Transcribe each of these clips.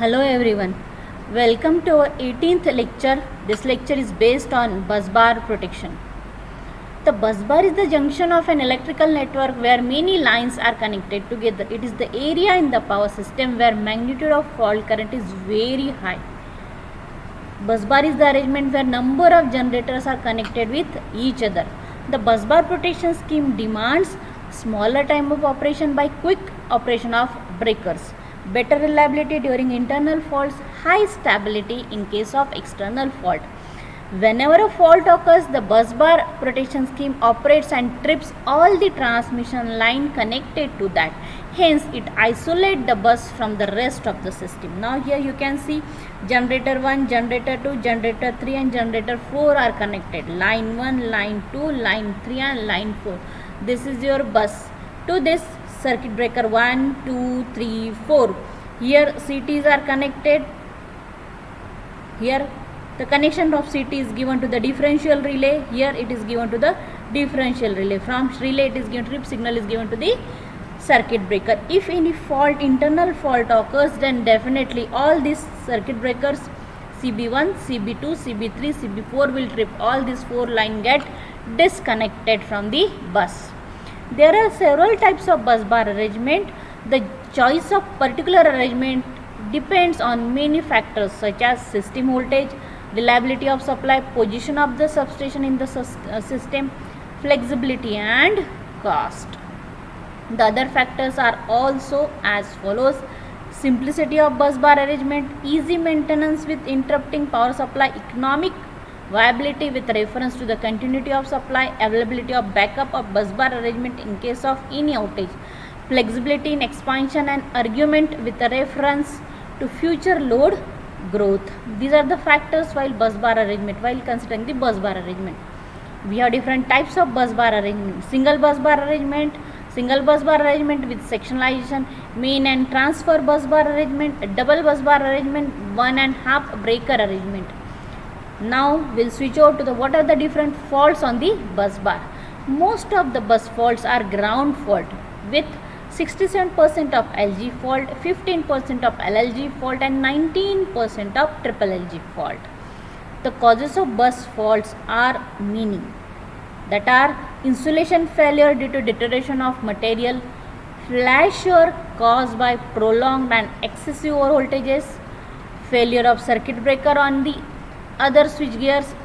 Hello everyone, welcome to our 18th lecture. This lecture is based on busbar protection. The busbar is the junction of an electrical network where many lines are connected together. It is the area in the power system where magnitude of fault current is very high. Busbar is the arrangement where number of generators are connected with each other. The busbar protection scheme demands smaller time of operation by quick operation of breakers, better reliability during internal faults, high stability in case of external fault. Whenever a fault occurs, the busbar protection scheme operates and trips all the transmission line connected to that. Hence, it isolates the bus from the rest of the system. Now here you can see generator 1, generator 2, generator 3 and generator 4 are connected. Line 1, line 2, line 3 and line 4. This is your bus. To this circuit breaker 1, 2, 3, 4. Here CTs are connected. Here the connection of CT is given to the differential relay. Here it is given to the differential relay. From relay it is given, trip signal is given to the circuit breaker. If any fault, internal fault occurs, then definitely all these circuit breakers CB1, CB2, CB3, CB4 will trip. All these 4 line get disconnected from the bus. There are several types of busbar arrangement. The choice of particular arrangement depends on many factors such as system voltage, reliability of supply, position of the substation in the system, flexibility and cost. The other factors are also as follows: simplicity of busbar arrangement, easy maintenance with interrupting power supply, economic viability with reference to the continuity of supply, availability of backup of busbar arrangement in case of any outage, flexibility in expansion and argument with a reference to future load growth. These are the factors while considering the busbar arrangement. We have different types of busbar arrangement: single busbar arrangement with sectionalization, main and transfer busbar arrangement, double busbar arrangement, 1.5 breaker arrangement. Now we'll switch over to the what are the different faults on the busbar. Most of the bus faults are ground fault with 67% of LG fault, 15% of LLG fault and 19% of triple LG fault. The causes of bus faults are meaning that are insulation failure due to deterioration of material, flasher caused by prolonged and excessive over voltages, failure of circuit breaker on the other switch gears,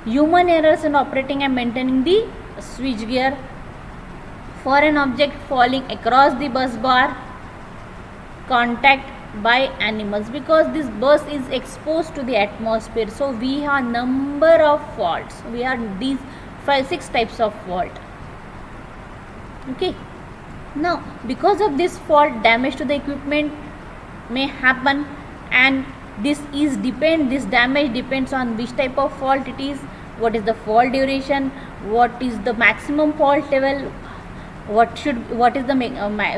human errors in operating and maintaining the switch gear, foreign object falling across the bus bar, contact by animals, because this bus is exposed to the atmosphere. So we have number of faults. We have these 6 types of fault. Okay. Now because of this fault, damage to the equipment may happen, and this damage depends on which type of fault it is, what is the fault duration, what is the maximum fault level, what is the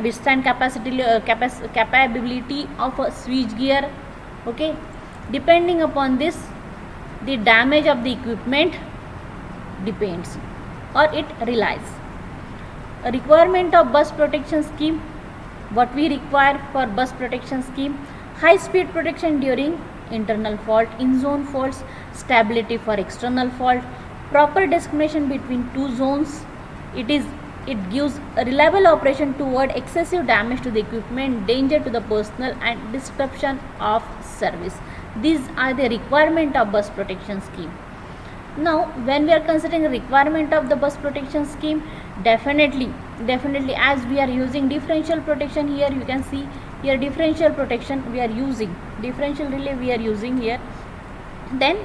withstand capability of a switch gear. Okay, depending upon this, the damage of the equipment depends or it relies. A requirement of bus protection scheme. What we require for bus protection scheme: high speed protection during internal fault, in zone faults, stability for external fault, proper discrimination between 2 zones. It gives a reliable operation to avoid excessive damage to the equipment, danger to the personnel and disruption of service. These are the requirement of bus protection scheme. Now when we are considering the requirement of the bus protection scheme, definitely as we are using differential protection, here you can see here differential protection we are using, differential relay we are using here. Then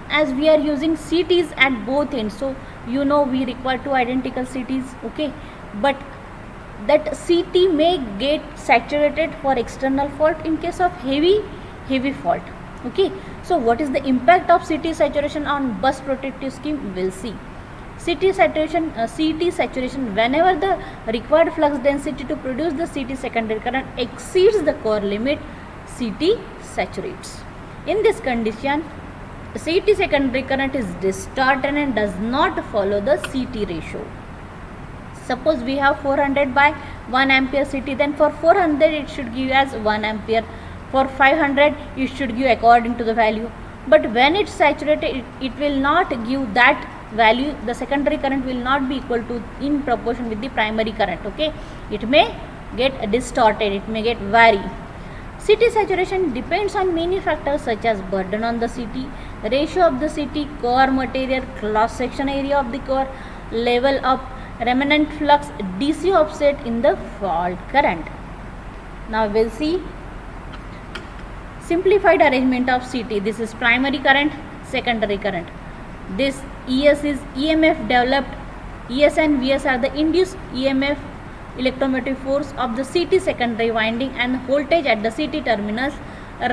as we are using CTs at both ends, so you know we require 2 identical CTs. Okay, but that CT may get saturated for external fault in case of heavy fault. Okay, so what is the impact of CT saturation on bus protective scheme? We'll see. CT saturation whenever the required flux density to produce the CT secondary current exceeds the core limit, CT saturates. In this condition, CT secondary current is distorted and does not follow the CT ratio. Suppose we have 400 by 1 ampere CT, then for 400 it should give as 1 ampere, for 500 it should give according to the value. But when it's saturated, it will not give that value. The secondary current will not be equal to in proportion with the primary current. Okay, it may get distorted, it may get vary. CT saturation depends on many factors such as burden on the CT, ratio of the CT, core material, cross section area of the core, level of remnant flux, DC offset in the fault current. Now we'll see simplified arrangement of CT. This is primary current, secondary current. This ES is EMF developed. ES and VS are the induced EMF, electromotive force of the CT secondary winding, and voltage at the CT terminals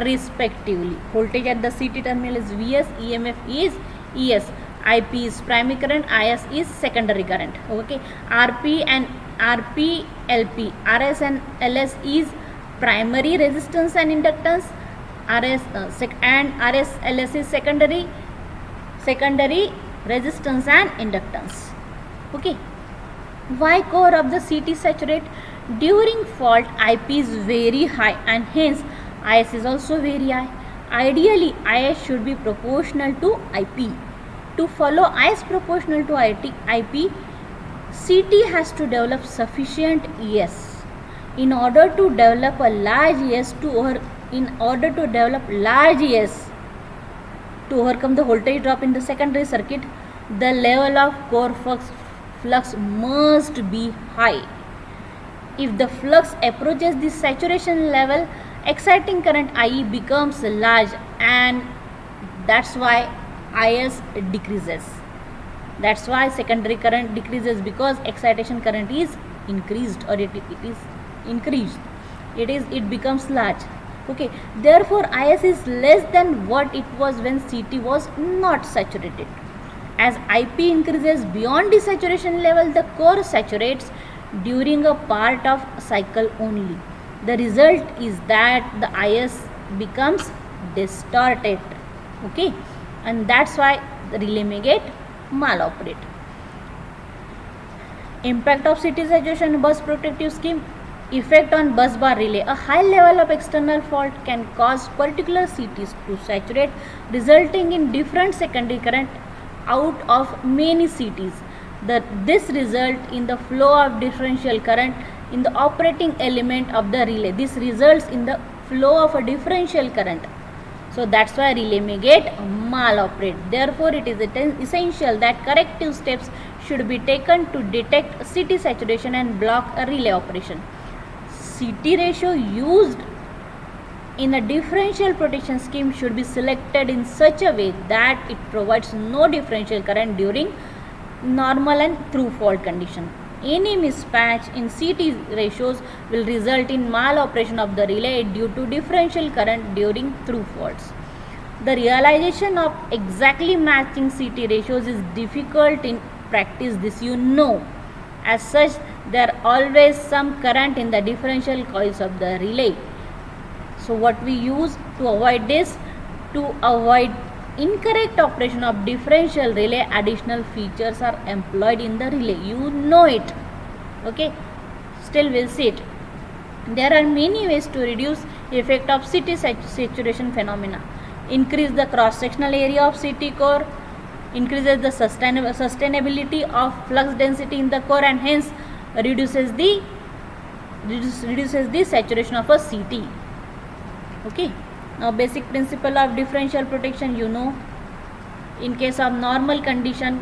respectively. Voltage at the CT terminal is VS, EMF is ES, IP is primary current, IS is secondary current. Okay, RP and RP, LP, RS and LS is primary resistance and inductance, RS and RS LS is secondary resistance and inductance. Okay, why core of the CT saturate? During fault IP is very high and hence IS is also very high. Ideally IS should be proportional to IP. To follow IS proportional to IP, CT has to develop sufficient ES. In order to develop a large ES to overcome the voltage drop in the secondary circuit, the level of core flux must be high. If the flux approaches the saturation level, exciting current IE becomes large, and that's why IS decreases. That's why secondary current decreases, because excitation current is increased, or it is increased. It becomes large. Okay, therefore IS is less than what it was when CT was not saturated. As IP increases beyond the saturation level, the core saturates during a part of cycle only. The result is that the IS becomes distorted. Okay, and that's why the relay may get maloperate. Impact of CT saturation bus protective scheme. Effect on bus bar relay. A high level of external fault can cause particular CTs to saturate, resulting in different secondary current out of many CTs. This result in the flow of differential current in the operating element of the relay. This results in the flow of a differential current. So that's why relay may get maloperate. Therefore, it is essential that corrective steps should be taken to detect CT saturation and block a relay operation. CT ratio used in a differential protection scheme should be selected in such a way that it provides no differential current during normal and through fault condition. Any mismatch in CT ratios will result in maloperation of the relay due to differential current during through faults. The realization of exactly matching CT ratios is difficult in practice, this you know. As such, there are always some current in the differential coils of the relay. So what we use to avoid this? To avoid incorrect operation of differential relay, additional features are employed in the relay. You know it. Okay, still we'll see it. There are many ways to reduce effect of CT saturation phenomena. Increase the cross-sectional area of CT core, increases the sustainability of flux density in the core, and hence reduces the saturation of a CT. Okay, now basic principle of differential protection you know. In case of normal condition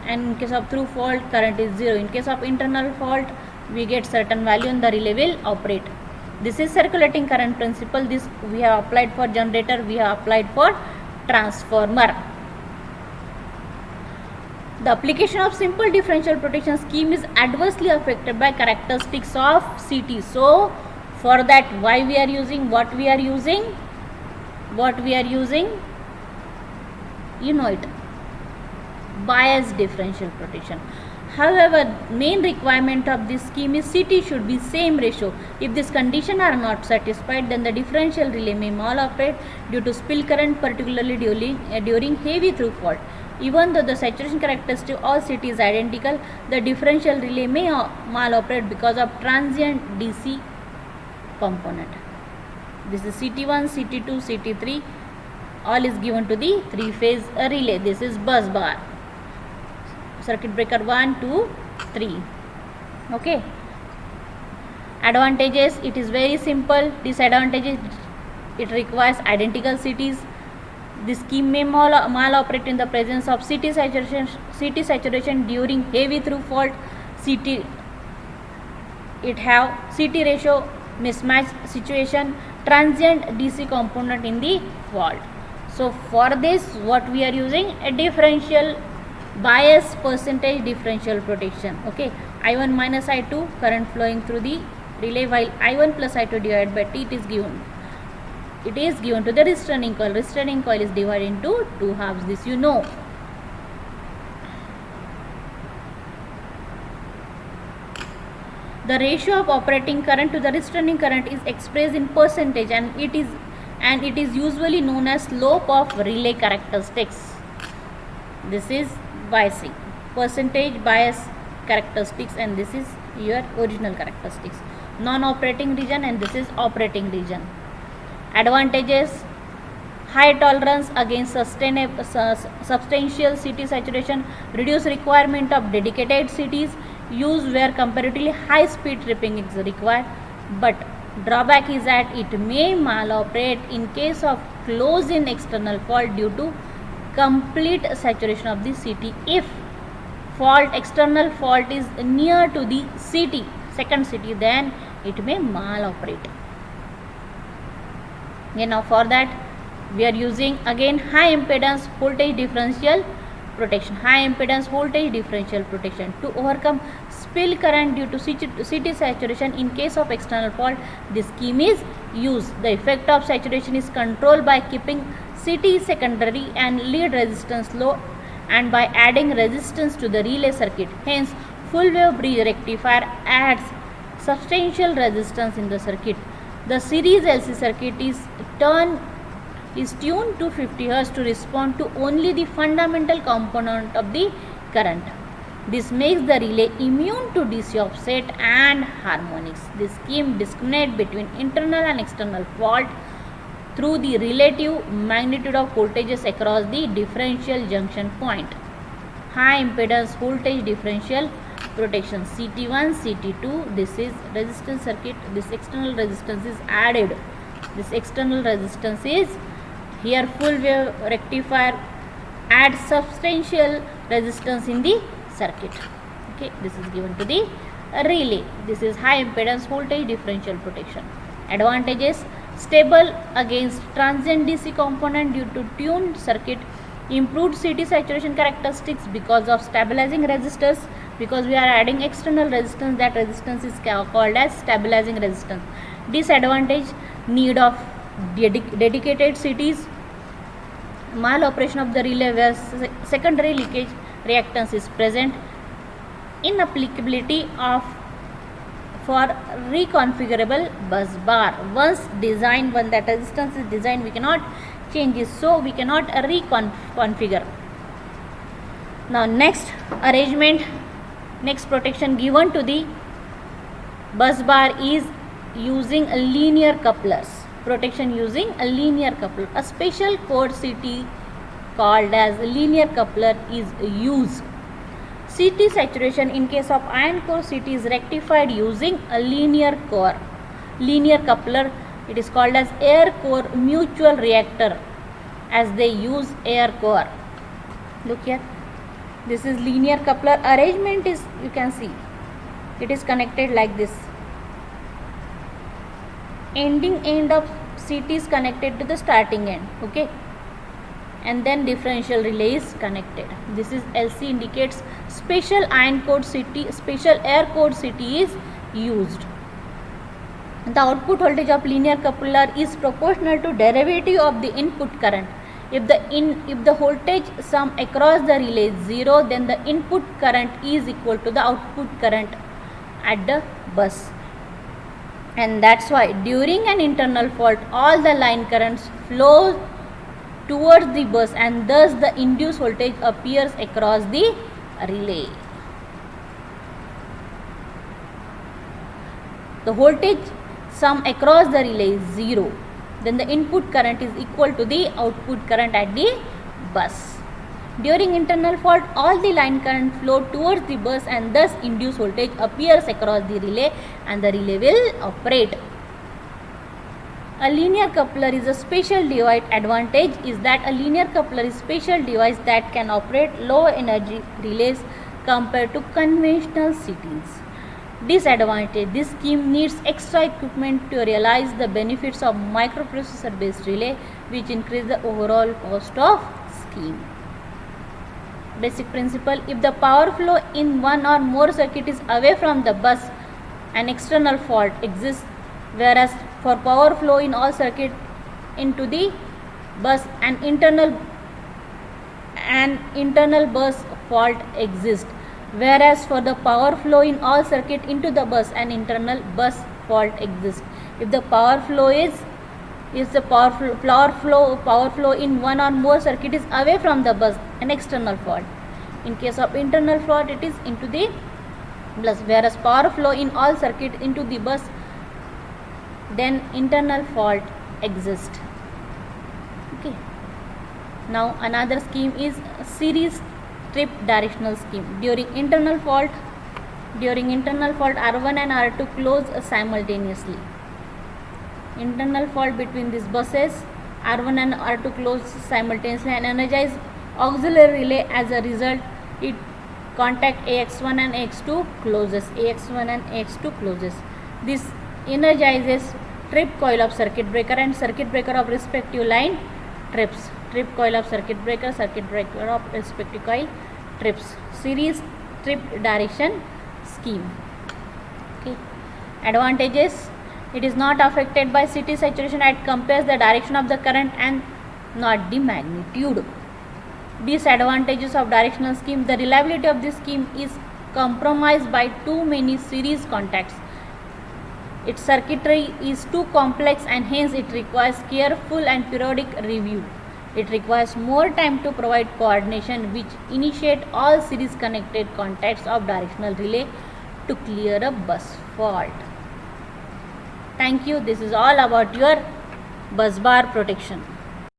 and in case of through fault, current is 0. In case of internal fault, we get certain value and the relay will operate. This is circulating current principle. This we have applied for generator, we have applied for transformer. The application of simple differential protection scheme is adversely affected by characteristics of CT. So for that, why we are using, what we are using, you know it, bias differential protection. However, main requirement of this scheme is CT should be same ratio. If this condition are not satisfied, then the differential relay may maloperate due to spill current, particularly during heavy through fault. Even though the saturation characteristic of all CT is identical, the differential relay may maloperate because of transient DC component. This is CT1, CT2, CT3, all is given to the three-phase relay. This is bus bar, circuit breaker 1, 2, 3. Okay. Advantages, it is very simple. Disadvantages, it requires identical CTs. The scheme may maloperate in the presence of CT saturation during heavy through fault. It have CT ratio mismatch situation, transient DC component in the fault. So for this, what we are using, a differential bias percentage differential protection. Okay, I1 minus I2 current flowing through the relay, while I1 plus I2 divided by T, it is given to the restraining coil. Restraining coil is divided into two halves. This you know. The ratio of operating current to the restraining current is expressed in percentage, and it is usually known as slope of relay characteristics. This is biasing, percentage bias characteristics, and this is your original characteristics. Non-operating region, and this is operating region. Advantages: high tolerance against substantial CT saturation, reduced requirement of dedicated CTs, use where comparatively high speed tripping is required. But drawback is that it may maloperate in case of close-in external fault due to complete saturation of the CT. If external fault is near to the CT, second CT, then it may maloperate. Okay, now for that we are using again high impedance voltage differential protection. High impedance voltage differential protection to overcome spill current due to CT saturation in case of external fault. This scheme is used. The effect of saturation is controlled by keeping CT secondary and lead resistance low and by adding resistance to the relay circuit. Hence, full wave bridge rectifier adds substantial resistance in the circuit. The series LC circuit is tuned to 50 Hz to respond to only the fundamental component of the current. This makes the relay immune to DC offset and harmonics. This scheme discriminates between internal and external fault through the relative magnitude of voltages across the differential junction point. High impedance voltage differential protection, CT1, CT2, this is resistance circuit, this external resistance is added. This external resistance is here, full wave rectifier adds substantial resistance in the circuit. Okay, this is given to the relay. This is high impedance voltage differential protection. Advantages: stable against transient DC component due to tuned circuit, improved CT saturation characteristics because of stabilizing resistors, because we are adding external resistance, that resistance is called as stabilizing resistance. Disadvantage: need of dedicated CTs, maloperation of the relay where secondary leakage reactance is present, inapplicability for reconfigurable bus bar. Once that resistance is designed, we cannot change it, so we cannot reconfigure. Now next arrangement, next protection given to the bus bar is using linear couplers. Protection using a linear coupler. A special core CT called as linear coupler is used. CT saturation in case of iron core CT is rectified using a linear coupler. It is called as air core mutual reactor, as they use air core. Look here, this is linear coupler. Arrangement is, you can see, it is connected like this. Ending end of CT is connected to the starting end. Okay, and then differential relay is connected. This is LC, indicates special iron core CT, special air core CT is used. The output voltage of linear coupler is proportional to derivative of the input current. If the voltage sum across the relay is 0, then the input current is equal to the output current at the bus. And that's why during an internal fault, all the line currents flow towards the bus and thus the induced voltage appears across the relay. The voltage sum across the relay is 0. Then the input current is equal to the output current at the bus. During internal fault, all the line current flow towards the bus and thus induced voltage appears across the relay and the relay will operate. A linear coupler is a special device. Advantage is that a linear coupler is a special device that can operate low energy relays compared to conventional CTs. Disadvantage: this scheme needs extra equipment to realize the benefits of microprocessor based relay, which increase the overall cost of scheme. Basic principle: if the power flow in one or more circuit is away from the bus, an external fault exists, whereas for power flow in all circuit into the bus an internal bus fault exists, whereas for the power flow in all circuit into the bus an internal bus fault exists. If the power flow in one or more circuit is away from the bus, an external fault. In case of internal fault, it is into the bus, whereas power flow in all circuit into the bus, then internal fault exists. Okay. Now another scheme is series trip directional scheme. During internal fault, R1 and R2 close simultaneously. Internal fault between these buses, R1 and R2 close simultaneously and energize auxiliary relay. As a result, it contact AX1 and AX2 closes. This energizes trip coil of circuit breaker and circuit breaker of respective line trips. Trip coil of circuit breaker of respective coil trips. Series trip direction scheme. Okay. Advantages: it is not affected by CT saturation. It compares the direction of the current and not the magnitude. Disadvantages of directional scheme: the reliability of this scheme is compromised by too many series contacts. Its circuitry is too complex and hence it requires careful and periodic review. It requires more time to provide coordination which initiate all series connected contacts of directional relay to clear a bus fault. Thank you. This is all about your bus bar protection.